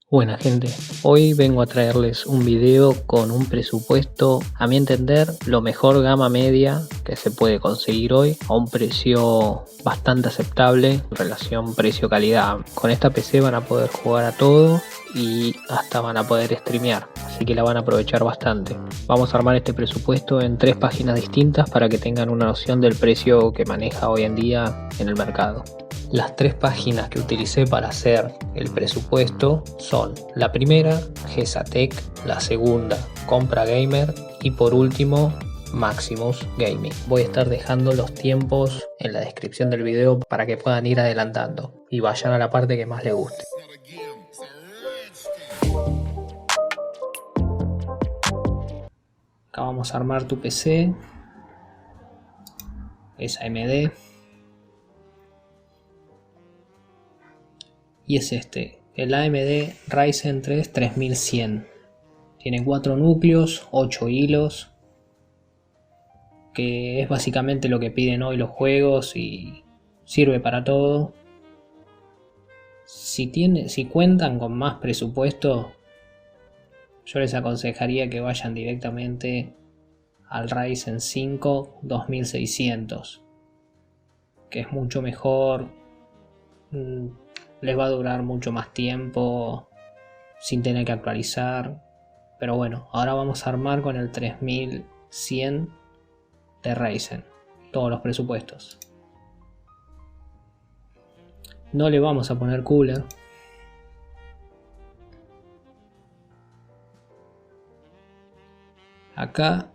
Buena gente, hoy vengo a traerles un video con un presupuesto, a mi entender, lo mejor gama media que se puede conseguir hoy a un precio bastante aceptable en relación precio-calidad. Con esta PC van a poder jugar a todo y hasta van a poder streamear, así que la van a aprovechar bastante. Vamos a armar este presupuesto en 3 páginas distintas para que tengan una noción del precio que maneja hoy en día en el mercado. Las 3 páginas que utilicé para hacer el presupuesto son la primera, Gesatec, la segunda, Compra Gamer y por último, Maximus Gaming. Voy a estar dejando los tiempos en la descripción del video para que puedan ir adelantando y vayan a la parte que más les guste. Acá vamos a armar tu PC, es AMD. Y es este, el AMD Ryzen 3 3100. Tiene 4 núcleos, 8 hilos, que es básicamente lo que piden hoy los juegos y sirve para todo. Si cuentan con más presupuesto, yo les aconsejaría que vayan directamente al Ryzen 5 2600, que es mucho mejor. Les va a durar mucho más tiempo sin tener que actualizar. Pero bueno, ahora vamos a armar con el 3100 de Ryzen. Todos los presupuestos. No le vamos a poner cooler. Acá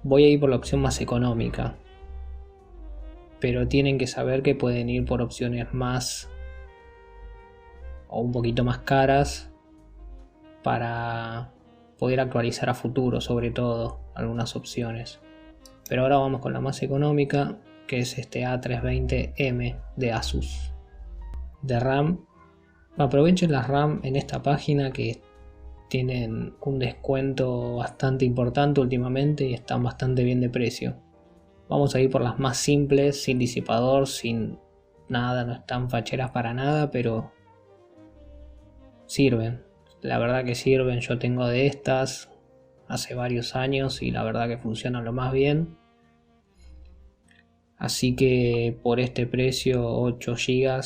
voy a ir por la opción más económica. Pero tienen que saber que pueden ir por opciones más o un poquito más caras para poder actualizar a futuro, sobre todo algunas opciones. Pero ahora vamos con la más económica, que es este A320M de Asus. De RAM, aprovechen las RAM en esta página que tienen un descuento bastante importante últimamente y están bastante bien de precio. Vamos a ir por las más simples, sin disipador, sin nada, no están facheras para nada, pero sirven. La verdad que sirven, yo tengo de estas hace varios años y la verdad que funcionan lo más bien. Así que por este precio 8 GB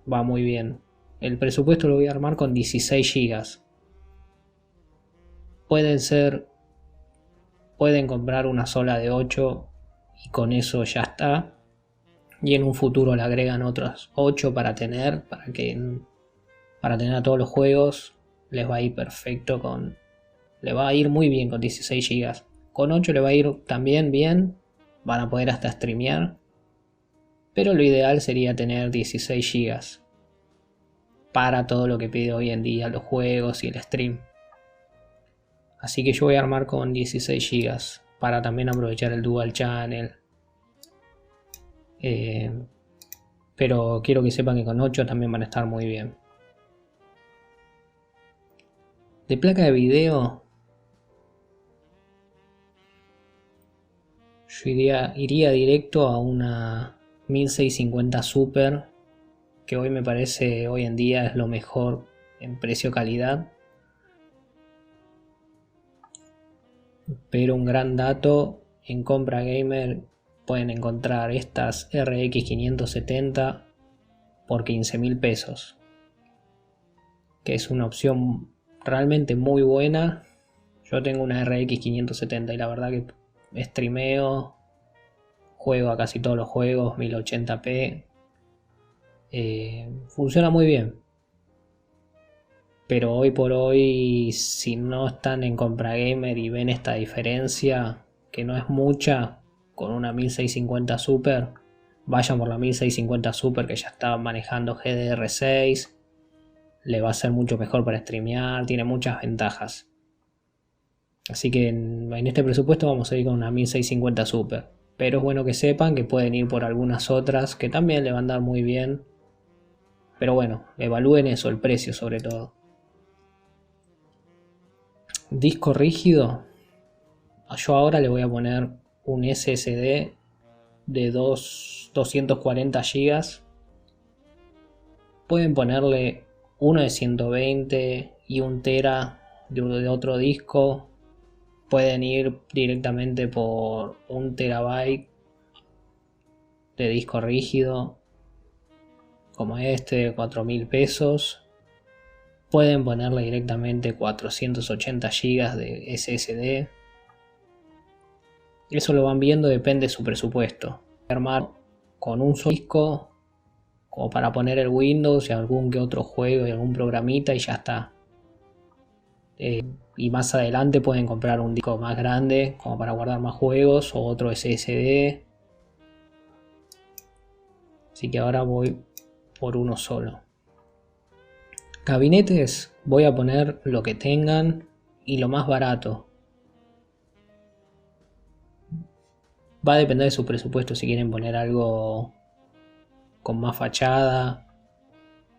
va muy bien. El presupuesto lo voy a armar con 16 GB. Pueden comprar una sola de 8 y con eso ya está, y en un futuro le agregan otras 8 para tener a todos los juegos. Les va a ir perfecto le va a ir muy bien con 16 GB. Con 8 le va a ir también bien, van a poder hasta streamear, pero lo ideal sería tener 16 GB para todo lo que pide hoy en día los juegos y el stream. Así que yo voy a armar con 16 GB para también aprovechar el Dual Channel. Pero quiero que sepan que con 8 también van a estar muy bien. De placa de video, yo iría directo a una 1650 Super, que hoy me parece, hoy en día es lo mejor en precio-calidad. Pero un gran dato, en Compra Gamer pueden encontrar estas RX 570 por 15.000 pesos, que es una opción realmente muy buena. Yo tengo una RX 570 y la verdad que streameo, juego a casi todos los juegos 1080p, funciona muy bien. Pero hoy por hoy, si no están en Compra Gamer y ven esta diferencia, que no es mucha, con una 1650 Super, vayan por la 1650 Super, que ya está manejando GDR6, le va a ser mucho mejor para streamear, tiene muchas ventajas. Así que en este presupuesto vamos a ir con una 1650 Super, pero es bueno que sepan que pueden ir por algunas otras que también le van a dar muy bien. Pero bueno, evalúen eso, el precio sobre todo. Disco rígido, yo ahora le voy a poner un SSD de 240 GB. Pueden ponerle uno de 120 y 1 tera de otro disco pueden ir directamente por 1 terabyte de disco rígido, como este, de 4.000 pesos. Pueden ponerle directamente 480 GB de SSD. Eso lo van viendo, depende de su presupuesto. Armar con un solo disco, como para poner el Windows y algún que otro juego y algún programita, y ya está. Y más adelante pueden comprar un disco más grande como para guardar más juegos, o otro SSD. Así que ahora voy por uno solo. Gabinetes, voy a poner lo que tengan y lo más barato. Va a depender de su presupuesto, si quieren poner algo con más fachada,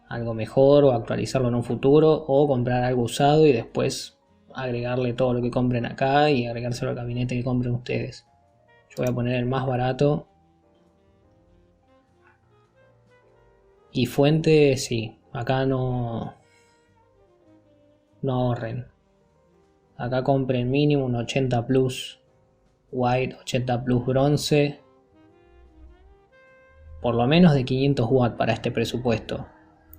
algo mejor, o actualizarlo en un futuro, o comprar algo usado y después agregarle todo lo que compren acá y agregárselo al gabinete que compren ustedes. Yo voy a poner el más barato. Y fuente, sí, acá no ahorren. Acá compren mínimo un 80 Plus White, 80 Plus Bronce, por lo menos de 500 watts para este presupuesto,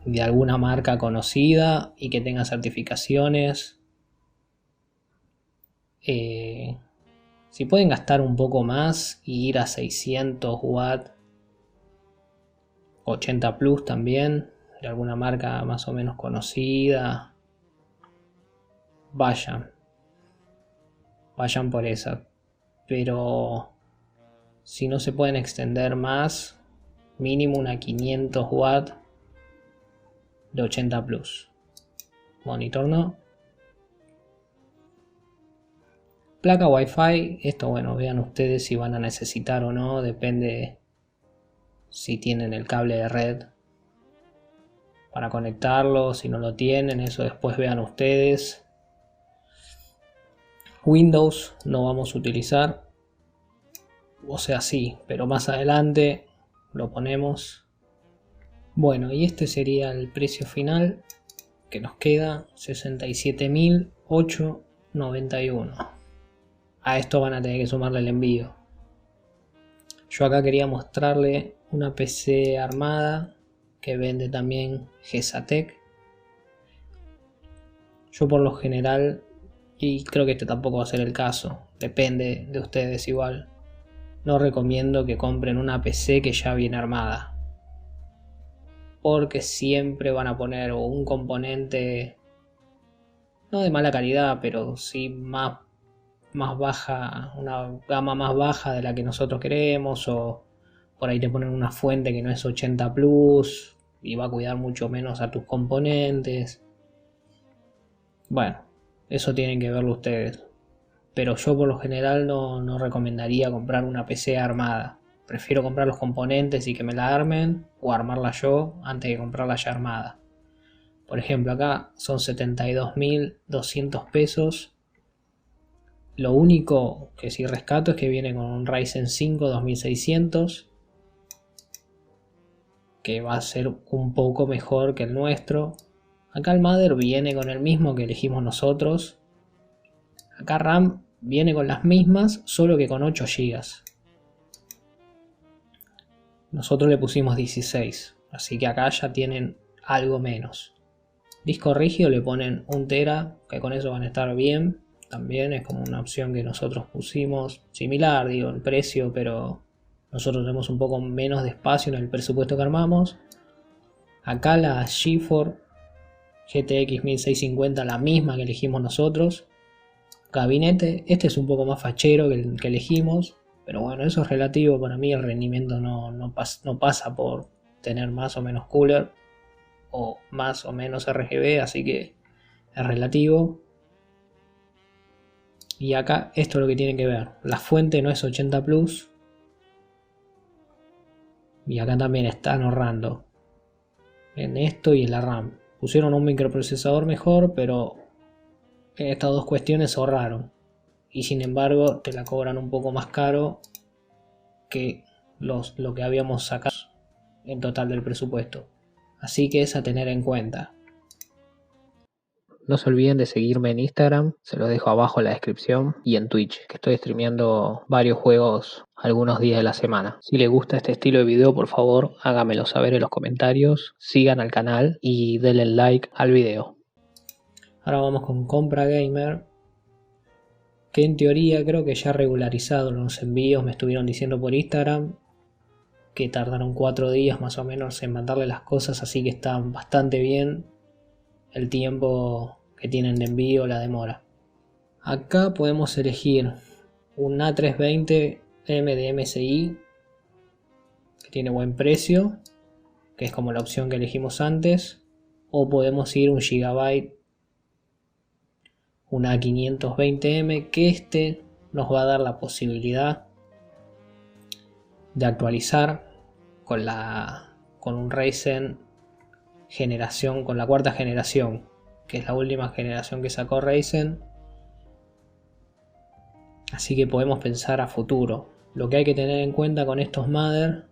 de alguna marca conocida y que tenga certificaciones. Si pueden gastar un poco más y ir a 600 watts, 80 Plus también, de alguna marca más o menos conocida, vayan por esa. Pero si no se pueden extender más, mínimo una 500 watts de 80 Plus. Monitor no. Placa Wi-Fi, esto bueno, vean ustedes si van a necesitar o no, depende si tienen el cable de red para conectarlo, si no lo tienen, eso después vean ustedes. Windows no vamos a utilizar, o sea sí, pero más adelante lo ponemos. Bueno, y este sería el precio final que nos queda, 67.891. A esto van a tener que sumarle el envío. Yo acá quería mostrarle una PC armada que vende también Gesatec. Yo por lo general, y creo que este tampoco va a ser el caso, depende de ustedes igual, no recomiendo que compren una PC que ya viene armada, porque siempre van a poner un componente no de mala calidad, pero sí más baja, una gama más baja de la que nosotros queremos, o por ahí te ponen una fuente que no es 80 Plus y va a cuidar mucho menos a tus componentes. Bueno, eso tienen que verlo ustedes, pero yo por lo general no recomendaría comprar una PC armada. Prefiero comprar los componentes y que me la armen, o armarla yo antes de comprarla ya armada. Por ejemplo, acá son 72.200 pesos. Lo único que sí rescato es que viene con un Ryzen 5 2600, que va a ser un poco mejor que el nuestro. Acá el Mother viene con el mismo que elegimos nosotros. Acá RAM viene con las mismas, solo que con 8 GB. Nosotros le pusimos 16, así que acá ya tienen algo menos. Disco rígido le ponen 1 tera, que con eso van a estar bien. También es como una opción que nosotros pusimos, similar, digo, el precio, pero nosotros tenemos un poco menos de espacio en el presupuesto que armamos. Acá la GeForce GTX 1650, la misma que elegimos nosotros. Gabinete, este es un poco más fachero que el que elegimos, pero bueno, eso es relativo. Para mí el rendimiento no pasa por tener más o menos cooler o más o menos RGB, así que es relativo. Y acá esto es lo que tienen que ver, la fuente no es 80 Plus, y acá también están ahorrando en esto y en la RAM. Pusieron un microprocesador mejor, pero en estas dos cuestiones ahorraron, y sin embargo te la cobran un poco más caro que lo que habíamos sacado en total del presupuesto. Así que es a tener en cuenta. No se olviden de seguirme en Instagram, se los dejo abajo en la descripción, y en Twitch, que estoy streameando varios juegos algunos días de la semana. Si les gusta este estilo de video, por favor, háganmelo saber en los comentarios, sigan al canal y denle like al video. Ahora vamos con Compra Gamer, que en teoría creo que ya regularizaron los envíos. Me estuvieron diciendo por Instagram que tardaron 4 días más o menos en mandarle las cosas, así que está bastante bien el tiempo que tienen de envío, la demora. Acá podemos elegir un A320M de MSI, que tiene buen precio, que es como la opción que elegimos antes, o podemos ir un Gigabyte, un A520M, que este nos va a dar la posibilidad de actualizar con un Ryzen con la cuarta generación, que es la última generación que sacó Ryzen. Así que podemos pensar a futuro. Lo que hay que tener en cuenta con estos Mother,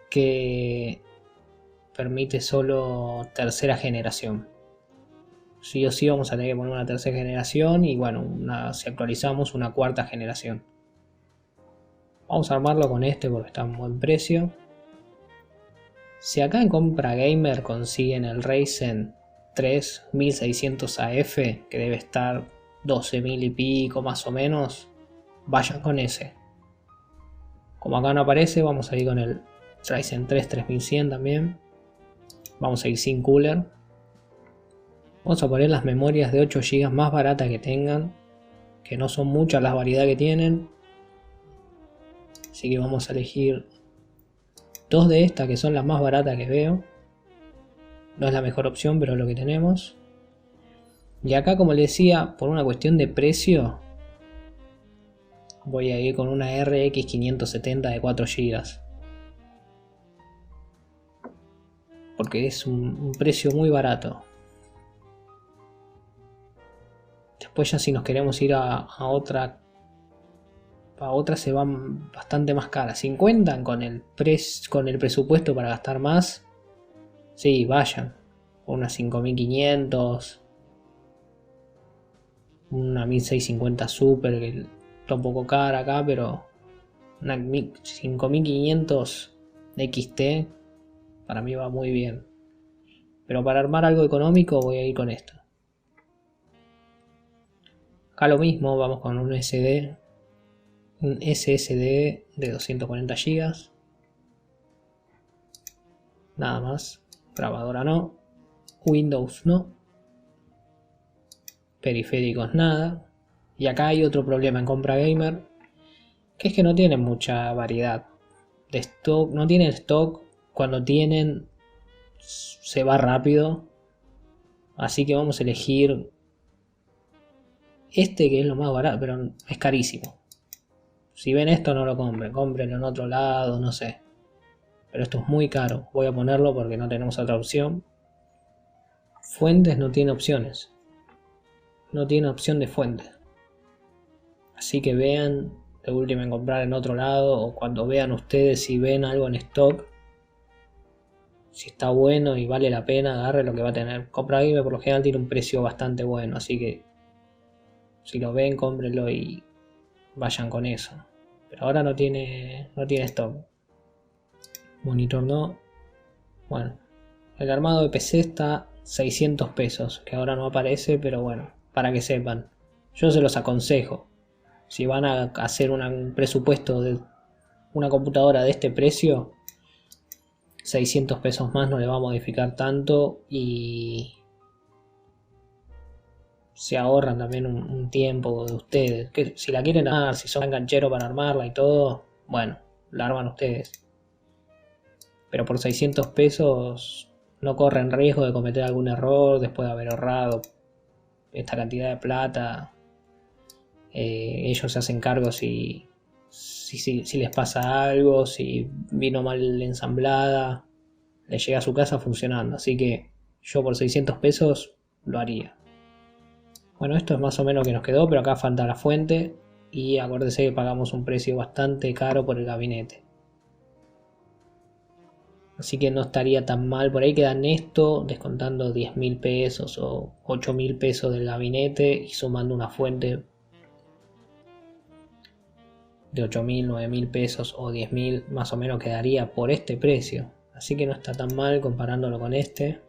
que permite solo tercera generación. Sí o sí vamos a tener que poner una tercera generación y bueno, si actualizamos, una cuarta generación. Vamos a armarlo con este porque está en buen precio. Si acá en Compra Gamer consiguen el Ryzen 3 1600 AF, que debe estar 12.000 y pico más o menos, vayan con ese. Como acá no aparece, vamos a ir con el Ryzen 3 3100 también. Vamos a ir sin cooler. Vamos a poner las memorias de 8 GB más baratas que tengan, que no son muchas las variedades que tienen. Así que vamos a elegir 2 de estas, que son las más baratas que veo. No es la mejor opción, pero es lo que tenemos. Y acá, como les decía, por una cuestión de precio, voy a ir con una RX 570 de 4 GB. Porque es un precio muy barato. Después ya si nos queremos ir a otra se van bastante más caras. Si cuentan con el presupuesto para gastar más, sí, vayan. Unas 5500, una 1650 Super, que está un poco cara acá, pero una 5500 XT para mí va muy bien. Pero para armar algo económico voy a ir con esto. Acá lo mismo, vamos con un SSD de 240 GB. Nada más. Grabadora no. Windows no. Periféricos nada. Y acá hay otro problema en Compra Gamer, que es que no tienen mucha variedad de stock. No tienen stock. Cuando tienen, se va rápido. Así que vamos a elegir este, que es lo más barato, pero es carísimo. Si ven esto, no lo compren, cómprenlo en otro lado, no sé. Pero esto es muy caro, voy a ponerlo porque no tenemos otra opción. Fuentes no tiene opciones. No tiene opción de fuentes. Así que vean de última en comprar en otro lado, o cuando vean ustedes si ven algo en stock, si está bueno y vale la pena, agarre lo que va a tener. Compra Gamer por lo general tiene un precio bastante bueno, así que si lo ven, cómprenlo y vayan con eso. Pero ahora no tiene stock. Monitor no. Bueno, el armado de PC está 600 pesos, que ahora no aparece, pero bueno, para que sepan. Yo se los aconsejo. Si van a hacer un presupuesto de una computadora de este precio, 600 pesos más no le va a modificar tanto y se ahorran también un tiempo de ustedes. Que si la quieren armar, si son gancheros para armarla y todo, bueno, la arman ustedes. Pero por 600 pesos no corren riesgo de cometer algún error después de haber ahorrado esta cantidad de plata. Ellos se hacen cargo si les pasa algo, si vino mal ensamblada, le llega a su casa funcionando. Así que yo por 600 pesos lo haría. Bueno, esto es más o menos lo que nos quedó, pero acá falta la fuente y acuérdense que pagamos un precio bastante caro por el gabinete. Así que no estaría tan mal. Por ahí quedan esto, descontando 10.000 pesos o 8.000 pesos del gabinete y sumando una fuente de 8.000, 9.000 pesos o 10.000, más o menos quedaría por este precio. Así que no está tan mal comparándolo con este.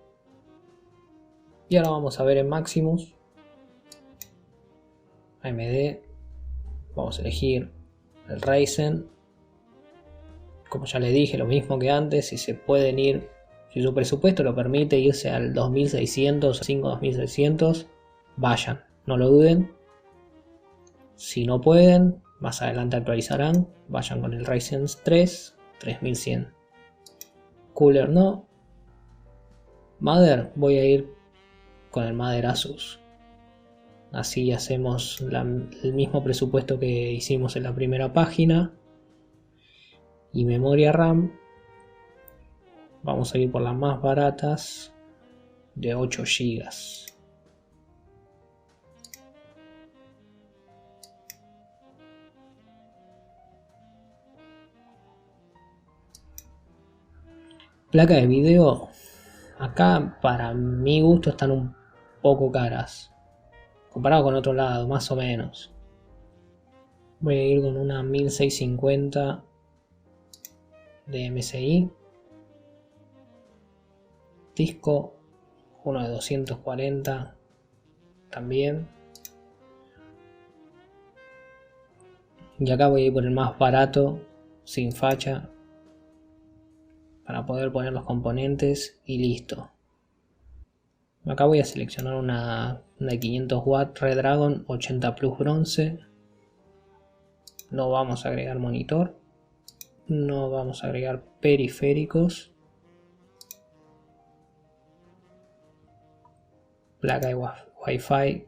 Y ahora vamos a ver en Maximus. AMD. Vamos a elegir el Ryzen. Como ya les dije, lo mismo que antes. Si se pueden ir, si su presupuesto lo permite irse al 2600 o 5600, vayan, no lo duden. Si no pueden, más adelante actualizarán. Vayan con el Ryzen 3 3100. Cooler no. Mother, voy a ir con el Mother Asus. Así hacemos el mismo presupuesto que hicimos en la primera página. Y memoria RAM, vamos a ir por las más baratas de 8 GB. Placa de video, acá para mi gusto están un poco caras comparado con otro lado, más o menos. Voy a ir con una 1650 de MSI. Disco, uno de 240 también. Y acá voy a ir por el más barato, sin facha, para poder poner los componentes y listo. Acá voy a seleccionar una de 500 watts Redragon 80 Plus bronce. No vamos a agregar monitor. No vamos a agregar periféricos. Placa de Wi-Fi.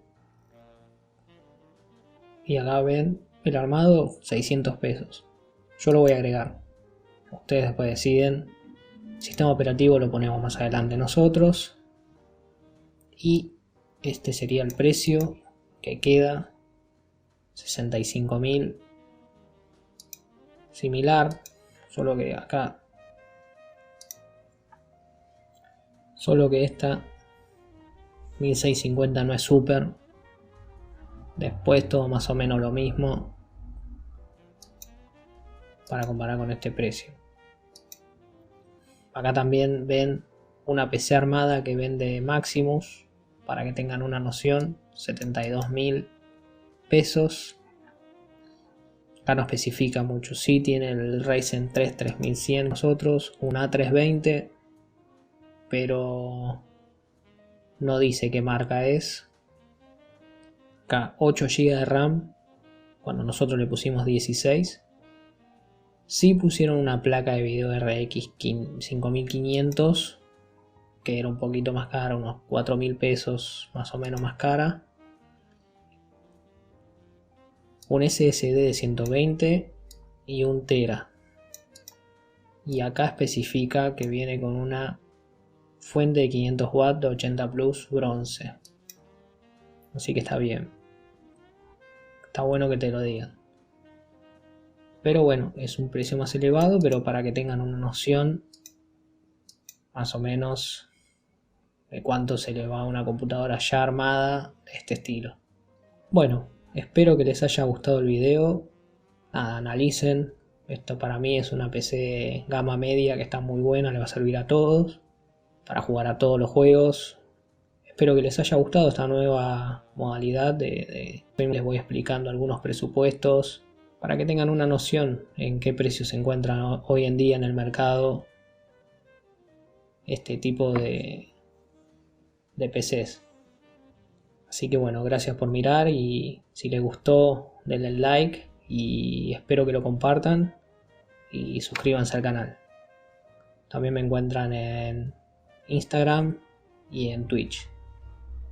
Y acá ven el armado, 600 pesos. Yo lo voy a agregar. Ustedes después deciden. Sistema operativo lo ponemos más adelante nosotros. Y este sería el precio que queda. 65.000. Similar. Solo que acá. Solo que esta 1650 no es super. Después todo más o menos lo mismo. Para comparar con este precio. Acá también ven una PC armada que vende Maximus. Para que tengan una noción. 72.000 pesos. Acá no especifica mucho. Sí tiene el Ryzen 3 3100 nosotros. Un A320. Pero no dice qué marca es. Acá 8 GB de RAM. Cuando nosotros le pusimos 16. Sí pusieron una placa de video RX 5500. Que era un poquito más cara. Unos 4.000 pesos más o menos más cara. Un SSD de 120 y un tera. Y acá especifica que viene con una fuente de 500 watts de 80 Plus bronce. Así que está bien. Está bueno que te lo digan. Pero bueno, es un precio más elevado, pero para que tengan una noción más o menos de cuánto se le va a una computadora ya armada de este estilo. Bueno, espero que les haya gustado el video. Nada, analicen. Esto para mí es una PC gama media que está muy buena, le va a servir a todos. Para jugar a todos los juegos. Espero que les haya gustado esta nueva modalidad les voy explicando algunos presupuestos para que tengan una noción en qué precios se encuentran hoy en día en el mercado este tipo de PCs. Así que bueno, gracias por mirar y si les gustó denle like y espero que lo compartan y suscríbanse al canal. También me encuentran en Instagram y en Twitch.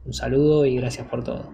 Un saludo y gracias por todo.